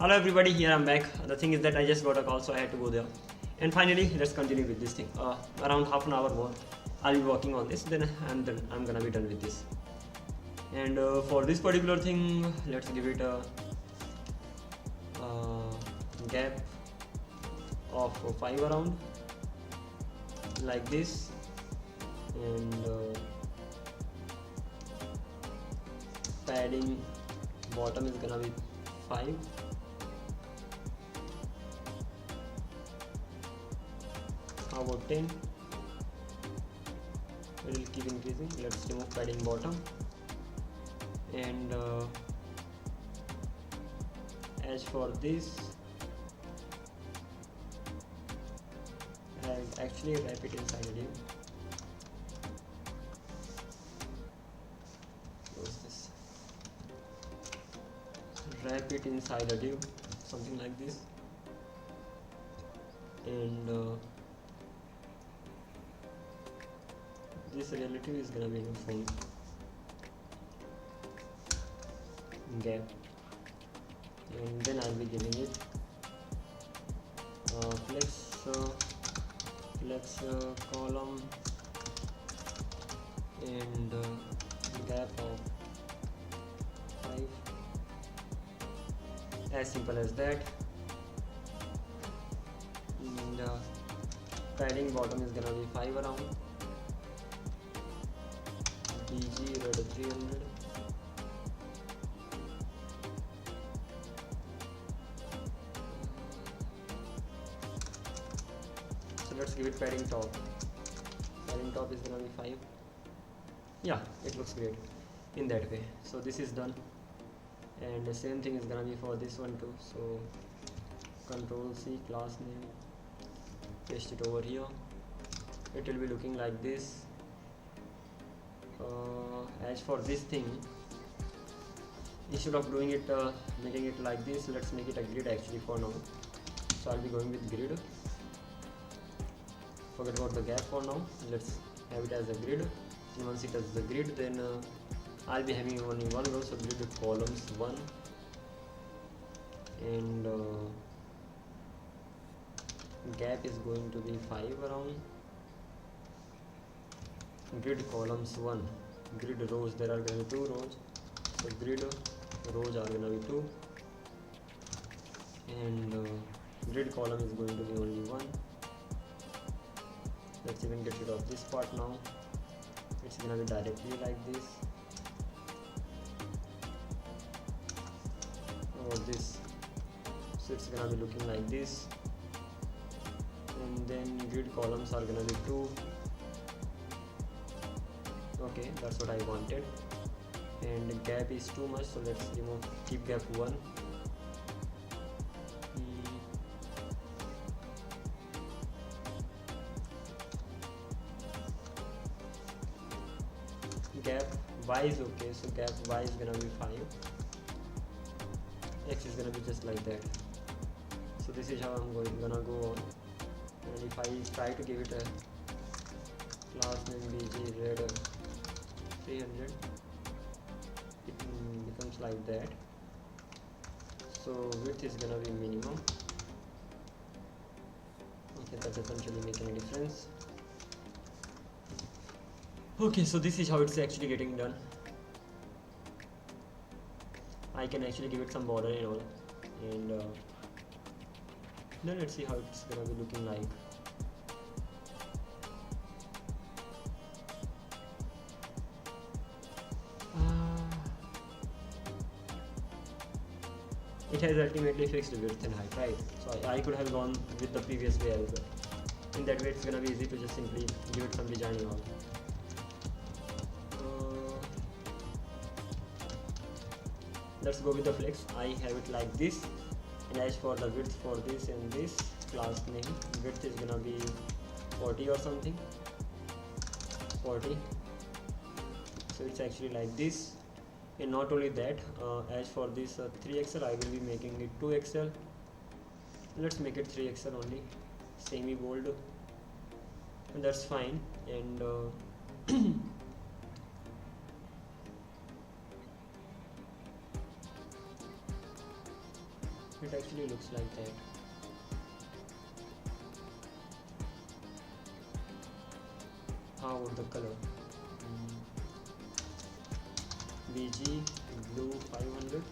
Hello everybody, here I'm back. The thing is that I just got a call, so I had to go there. And finally, let's continue with this thing. Around half an hour more, I'll be working on this, then I'm done. I'm gonna be done with this. And for this particular thing, let's give it a gap of 5 around, like this. And padding bottom is gonna be 5. How about 10? We will keep increasing. Let's remove padding bottom. And as for this, I'll actually wrap it inside a div. Close this. Wrap it inside a div, something like this. And this relative is gonna be in form gap, and then I'll be giving it flex column and gap of 5. As simple as that. And padding bottom is gonna be 5 around. BG red 300. So let's give it padding top. Padding top is gonna be 5. Yeah, it looks great in that way. So this is done, and the same thing is gonna be for this one too. So Control C, class name, paste it over here. It will be looking like this. As for this thing, instead of doing it making it like this, let's make it a grid actually for now. So I'll be going with grid. Forget about the gap for now. Let's have it as a grid. And once it is the grid, then I'll be having only one row, so grid columns 1, and gap is going to be 5 around. Grid columns 1, grid rows, there are going to be 2 rows, so grid rows are going to be 2, and grid column is going to be only 1. Let's even get rid of this part now. It's going to be directly like this. Or this, so it's going to be looking like this, and then grid columns are going to be 2. Okay, that's what I wanted. And gap is too much, so let's remove, keep gap 1. Gap y is okay, so gap y is gonna be 5. X is gonna be just like that. So this is how I'm gonna go on. And if I try to give it a class name BG red 300, it becomes like that. So width is gonna be minimum. Okay, that doesn't really make any difference. Okay, so this is how it's actually getting done. I can actually give it some border and all, and then let's see how it's gonna be looking like. It has ultimately fixed width and height, right? So I could have gone with the previous way as well. In that way, it's gonna be easy to just simply give it some design and all. Let's go with the flex. I have it like this, and as for the width for this and this, class name width is gonna be 40 or something, 40. So it's actually like this. And not only that, as for this 3XL, I will be making it 2XL. Let's make it 3XL only, semi bold, and that's fine. And It actually looks like that. How about the color? BG blue 500,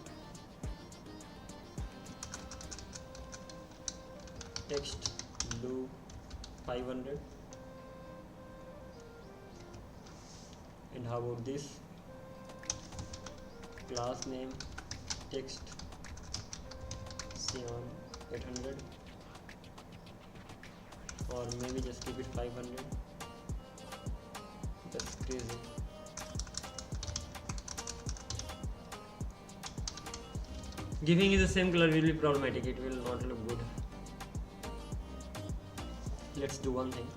text blue 500, and how about this? Class name text cyan 800, or maybe just keep it 500. That's crazy. Giving it the same color will be problematic, it will not look good. Let's do one thing.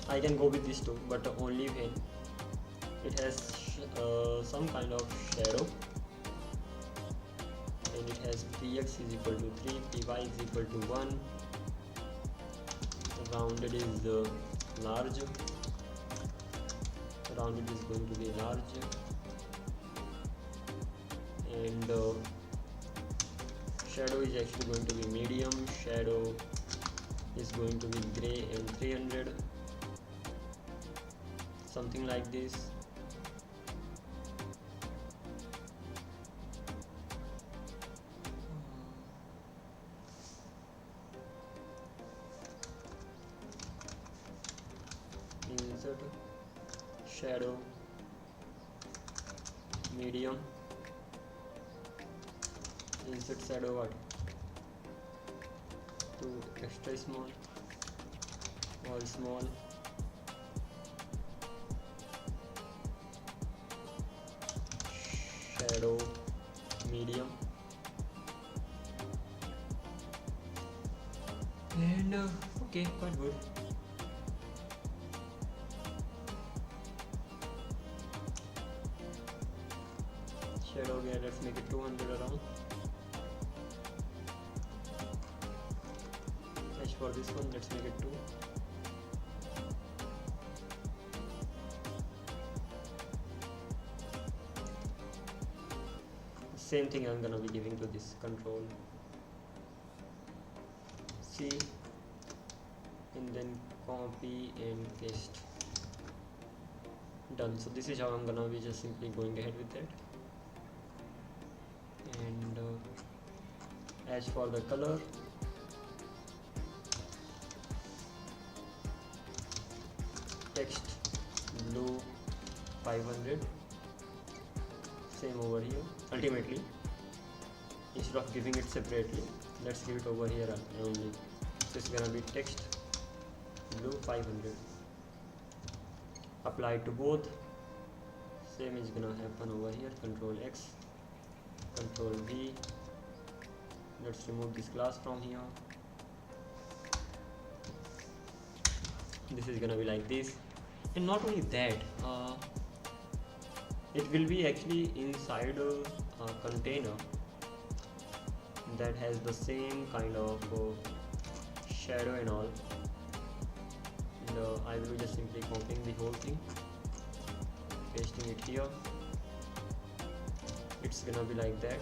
I can go with this too, but only when it has some kind of shadow, and it has px is equal to 3, py is equal to 1, rounded is large, rounded is going to be large, and shadow is actually going to be medium, shadow is going to be gray and 300, something like this. Insert shadow medium, insert shadow what? To extra small, all small, shadow medium, and okay, quite good. Shadow again, let's make it 200 around. As for this one, let's make it 2. Same thing I'm gonna be giving to this. Control C and then copy and paste. Done. So this is how I'm gonna be just simply going ahead with that. And as for the color, text blue 500, same over here. Ultimately, instead of giving it separately, let's give it over here only. So it's gonna be text blue 500 applied to both. Same is gonna happen over here. Control X, Control V. Let's remove this class from here. This is gonna be like this. And not only that, it will be actually inside a container that has the same kind of shadow and all. And I will be just simply copying the whole thing, pasting it here. It's gonna be like that.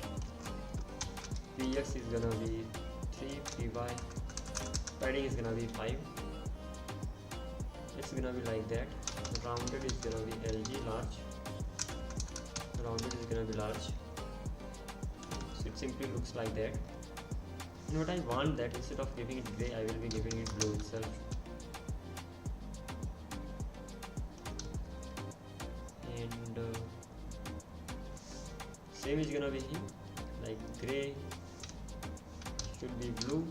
Px is gonna be 3, py padding is gonna be 5. It's gonna be like that. Rounded is gonna be LG, large. Rounded is gonna be large. So it simply looks like that. And what I want that instead of giving it gray, I will be giving it blue itself. And same is gonna be here, like gray should be blue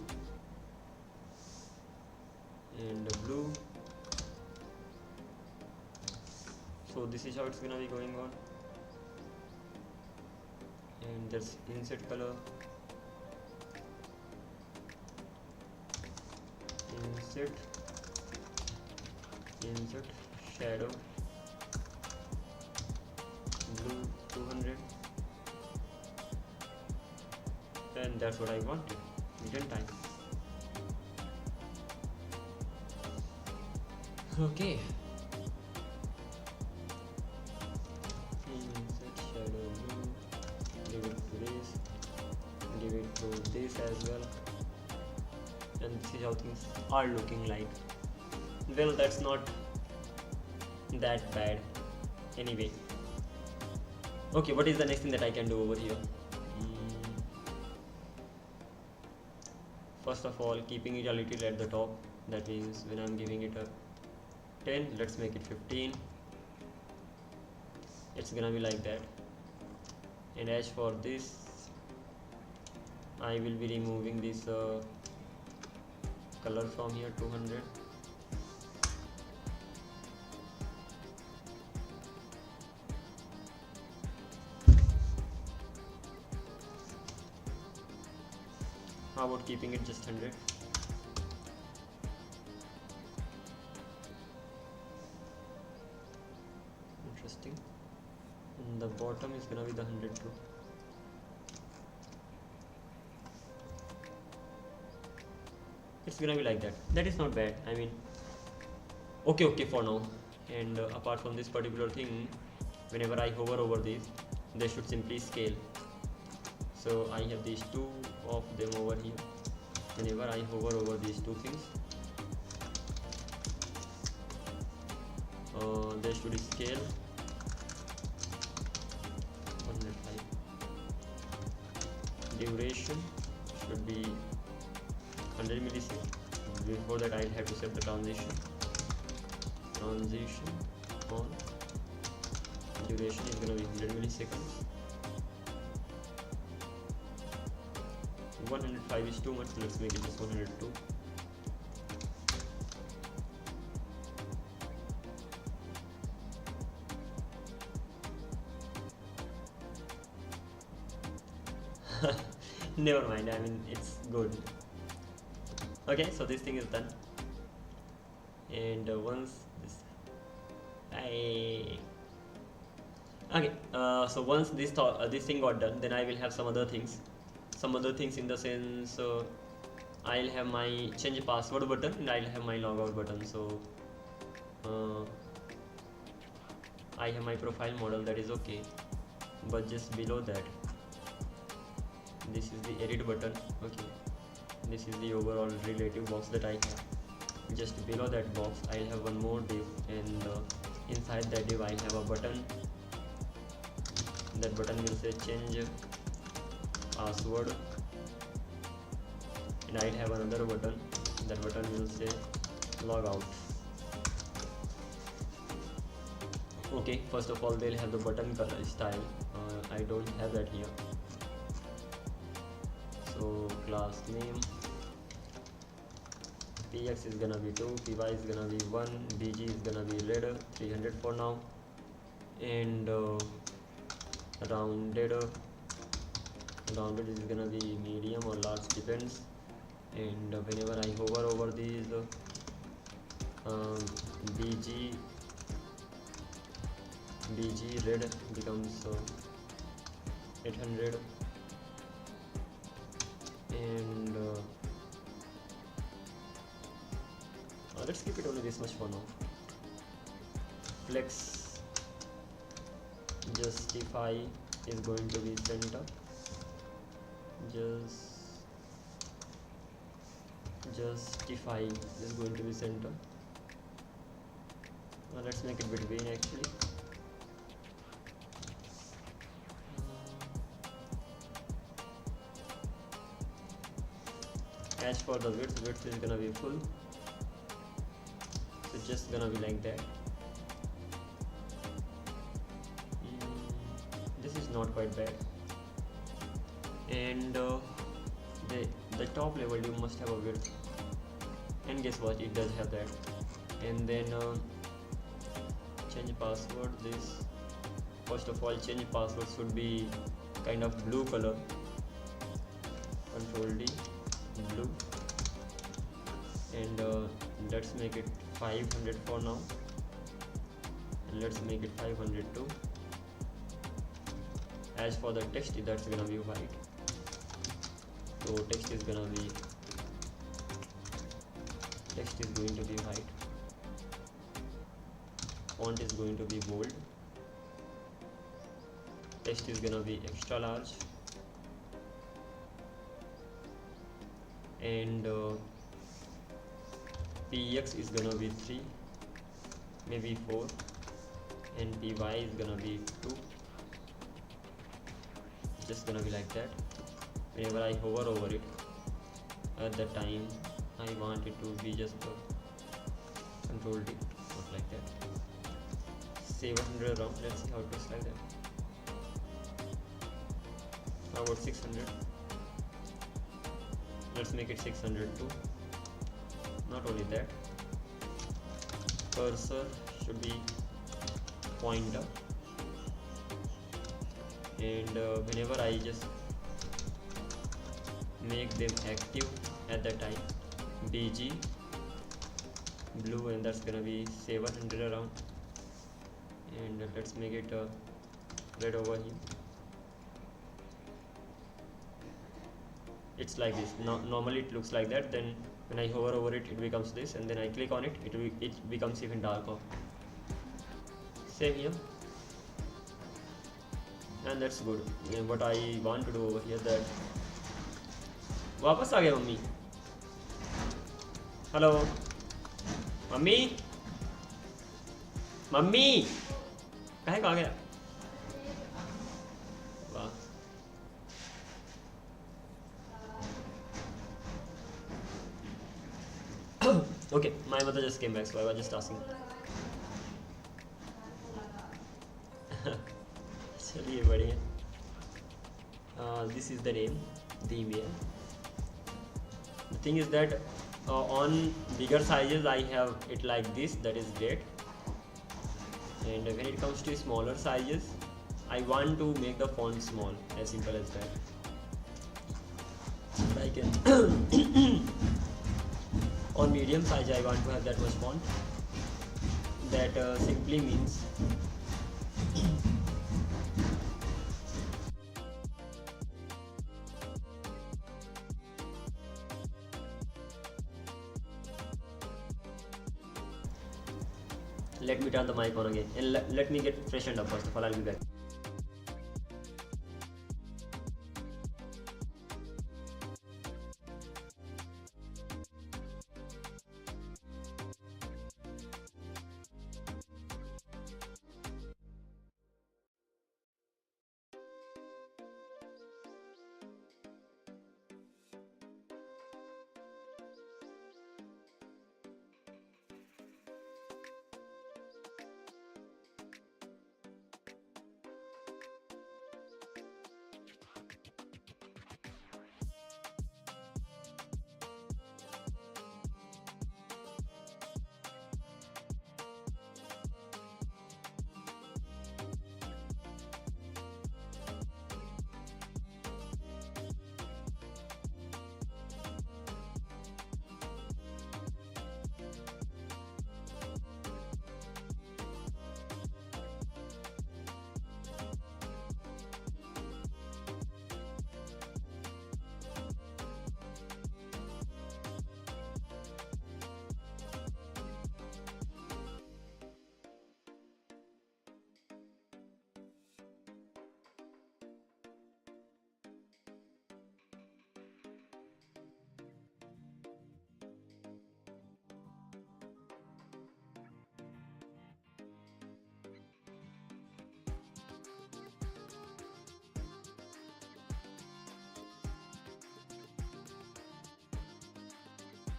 and blue. So this is how it's gonna be going on. And there's insert color, insert shadow blue 200, and that's what I wanted, didn't I? Okay. Insert shadow blue, give it to this as well. and this is how things are looking like. Well, that's not that bad anyway. Okay, what is the next thing that I can do over here? First of all, keeping it a little at the top, that means when I'm giving it a 10, let's make it 15. It's gonna be like that. And as for this, I will be removing this color from here, 200. How about keeping it just 100? Interesting. And the bottom is gonna be the 100 too. It's gonna be like that. That is not bad. I mean, okay for now. And apart from this particular thing, whenever I hover over these, they should simply scale. So I have these two of them over here. Whenever I hover over these two things, they should scale 105. Duration should be 100 milliseconds. Before that, I'll have to set the transition on. Duration is going to be 100 milliseconds. 105 is too much, so let's make it just 102. Never mind, I mean, it's good. Okay, so this thing is done. And once this so once this thing got done, then I will have some other things in the sense, I'll have my change password button and I'll have my logout button. So I have my profile model, that is okay, but just below that, this is the edit button. Okay, this is the overall relative box that I have. Just below that box, I'll have one more div, and inside that div I have a button. That button will say change password, and I'll have another button. That button will say logout. Okay, first of all, they'll have the button color style. I don't have that here. So class name, px is gonna be 2, py is gonna be 1, bg is gonna be red, 300 for now, and rounded is gonna be medium or large, depends. And whenever I hover over these, bg red becomes 800, and let's keep it only this much for now. Flex justify is going to be center. Justify is going to be center. Let's make it between actually. As for the width is gonna be full. So just gonna be like that. This is not quite bad. And the top level you must have a width, and guess what, it does have that. And then change password. This, first of all, change password should be kind of blue color. Control D, blue, and let's make it 500 for now, and let's make it 500 too. As for the text, that's gonna be white, so text is going to be white. Font is going to be bold. Text is going to be extra large, and px is gonna be 3, maybe 4, and py is gonna be 2. Just gonna be like that. Whenever I hover over it, at the time I want it to be just control D, not like that. 700 round. Let's see how it looks like that. How about 600? Let's make it 600 too. Not only that, cursor should be pointer, and whenever I just make them active at the time, BG blue, and that's gonna be 700 around. And let's make it red over here. It's like this. Normally it looks like that. Then when I hover over it, it becomes this, and then I click on it, it becomes even darker. Same here, and that's good. And what I want to do over here, that वापस आ गया mummy. Hello mummy, mummy कहाँ आ गया? वाह. Okay, my mother just came back, so I was just asking. चलिए बढ़िया. This is the name, the email. The thing is that on bigger sizes I have it like this, that is great. And when it comes to smaller sizes, I want to make the font small, as simple as that. But I can on medium size I want to have that much font. That simply means let me turn the mic on again, and let me get freshened up. First of all, I'll be back.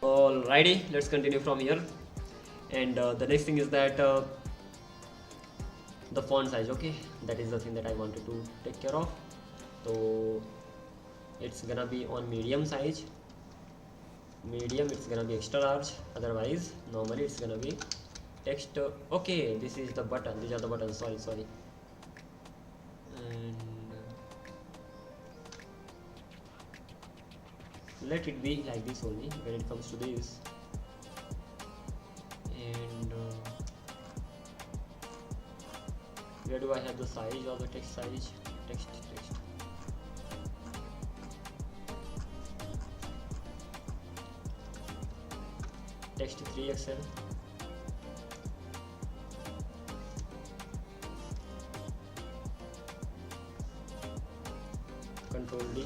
Alrighty, let's continue from here. And the next thing is that the font size. Okay, that is the thing that I wanted to take care of. So it's gonna be on medium size. Medium, it's gonna be extra large. Otherwise, normally it's gonna be text. Okay, this is the button. These are the buttons. Sorry. And let it be like this only when it comes to this. And where do I have the size of the text size? Text. Text 3XL. Control D.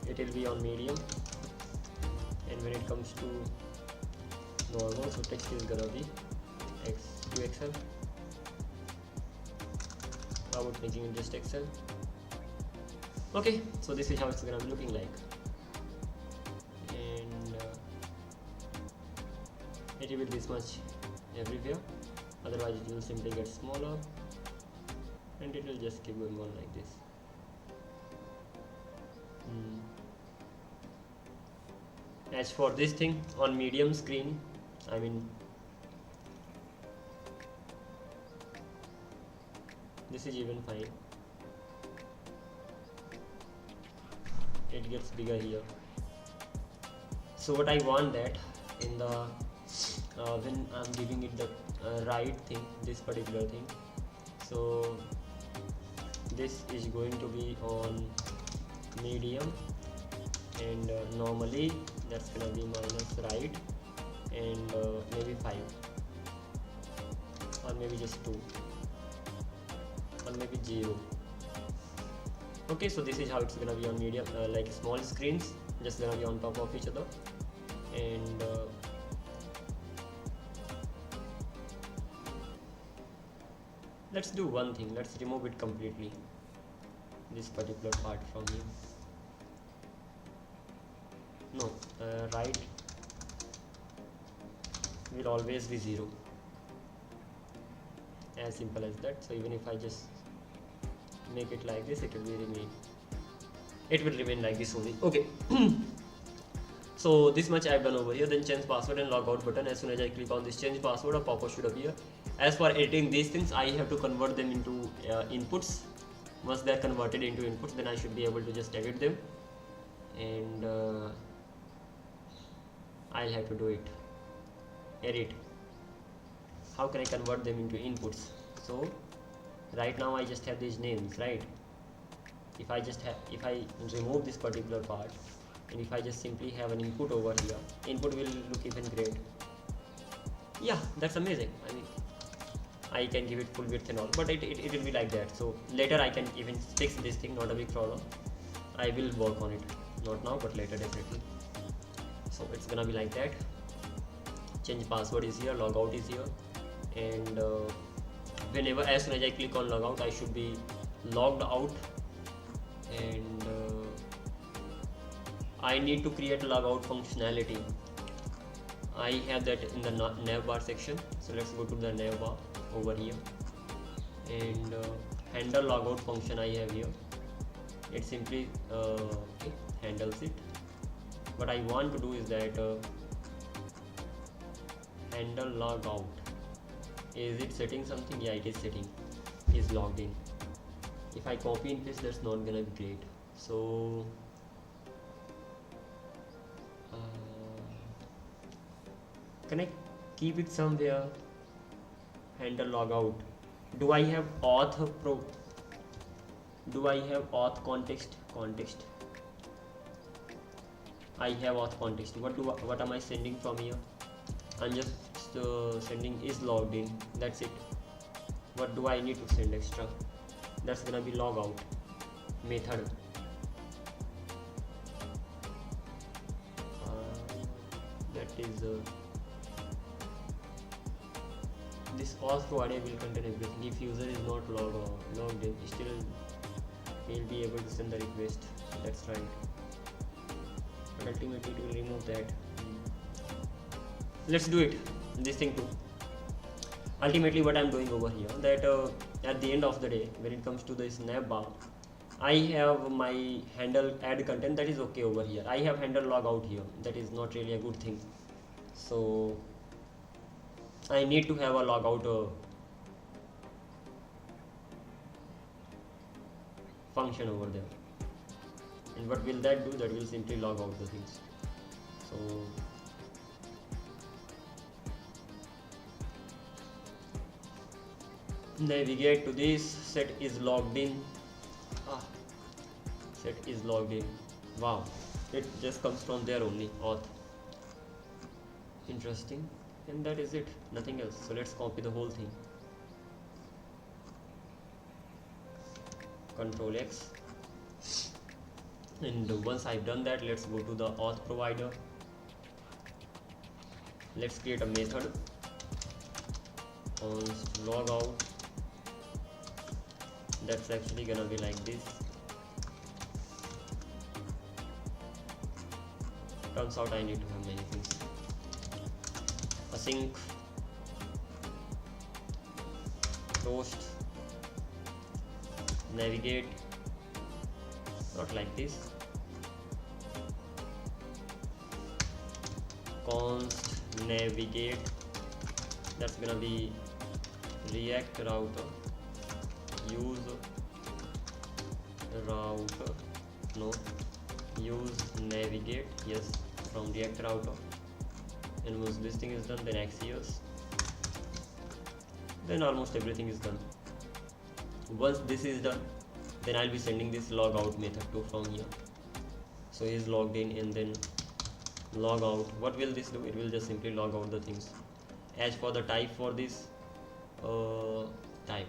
It will be on medium, And when it comes to normal, so text is gonna be XL. How about making it just XL? Okay, so this is how it's gonna be looking like, and it will be this much everywhere. Otherwise, it will simply get smaller, and it will just keep going on like this. As for this thing on medium screen, I mean, this is even fine. It gets bigger here. So what I want that in the when I'm giving it the right thing, this particular thing, so this is going to be on medium, and normally that's gonna be minus right, and maybe 5, or maybe just 2, or maybe 0. Okay, so this is how it's gonna be on medium, like small screens, just gonna be on top of each other. And let's do one thing, let's remove it completely, this particular part from here. No, right will always be 0, as simple as that. So even if I just make it like this, it will remain like this only. Okay. So this much I have done over here. Then change password and logout button. As soon as I click on this change password, a pop-up should appear. As for editing these things, I have to convert them into inputs. Once they are converted into inputs, then I should be able to just edit them, and I'll have to do it. Edit. How can I convert them into inputs? So right now I just have these names, right? If I remove this particular part, and if I just simply have an input over here, input will look even great. Yeah, that's amazing. I mean, I can give it full width and all, but it will be like that. So later I can even fix this thing, not a big problem. I will work on it, not now but later definitely. So it's gonna be like that. Change password is here, logout is here, and as soon as I click on logout, I should be logged out, and I need to create logout functionality. I have that in the navbar section. So let's go to the navbar over here, and handle logout function I have here. It simply handles it. What I want to do is that handle logout. Is it setting something? Yeah, it is setting. Is logged in. If I copy and paste, that's not gonna be great. So can I keep it somewhere? Handle logout. Do I have auth pro? Do I have auth context? I have auth context. What am I sending from here? I'm just sending is logged in. That's it. What do I need to send extra? That's gonna be logout method. That is this auth provided will contain everything. If user is not logged in, still he'll be able to send the request. That's right. But ultimately it will remove that. Let's do it. This thing too. Ultimately what I'm doing over here, that at the end of the day, when it comes to this navbar, I have my handle add content, that is okay over here. I have handle logout here, that is not really a good thing. So I need to have a logout function over there. And what will that do? That will simply log out the things. So navigate to this, set is logged in. Set is logged in. Wow, it just comes from there only, auth. Interesting. And that is it, nothing else. So let's copy the whole thing. Control X. And once I've done that, let's go to the auth provider. let's create a method const logout. That's actually gonna be like this. Turns out I need to have many things. Async toast navigate, not like this. Const navigate, that's gonna be React router. Use router, no, use navigate, yes, from React router. And once this thing is done, then Axios, then almost everything is done. Once this is done, then I'll be sending this logout method to from here. So he's logged in, and then logout, what will this do? It will just simply log out the things. As for the type for this, type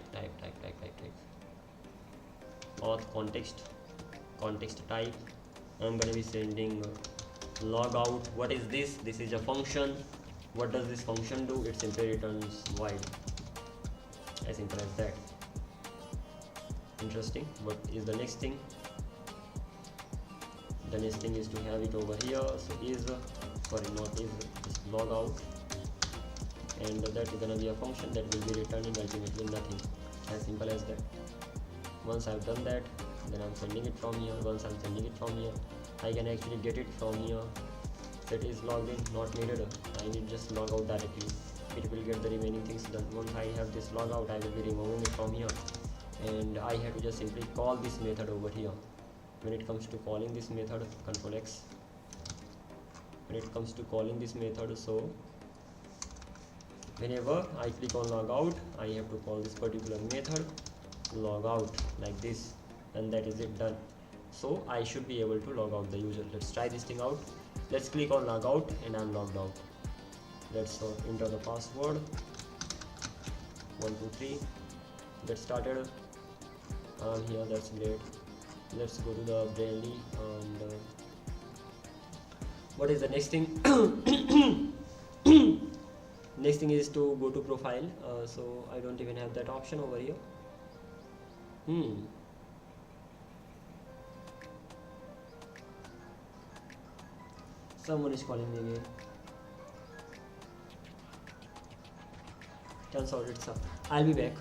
auth context type, I'm gonna be sending logout. What is this? This is a function. What does this function do? It simply returns void. As simple as that. Interesting. What is the next thing? The next thing is to have it over here. So is just logout, and that is gonna be a function that will be returning ultimately nothing. As simple as that. Once I've done that, then I'm sending it from here. Once I'm sending it from here, I can actually get it from here. That is logged in, not needed. I need just log out directly. It will get the remaining things done. Once I have this logout, I will be removing it from here, and I have to just simply call this method over here. When it comes to calling this method, Control X. When it comes to calling this method, so whenever I click on logout, I have to call this particular method logout like this, and that is it, done. So I should be able to log out the user. Let's try this thing out. Let's click on logout, and I'm logged out. Let's enter the password 123. Get started. I'm here, that's great. Let's go to the Brainly, and what is the next thing? Next thing is to go to profile. So I don't even have that option over here. Someone is calling me again. Turns out it's up. I'll be back.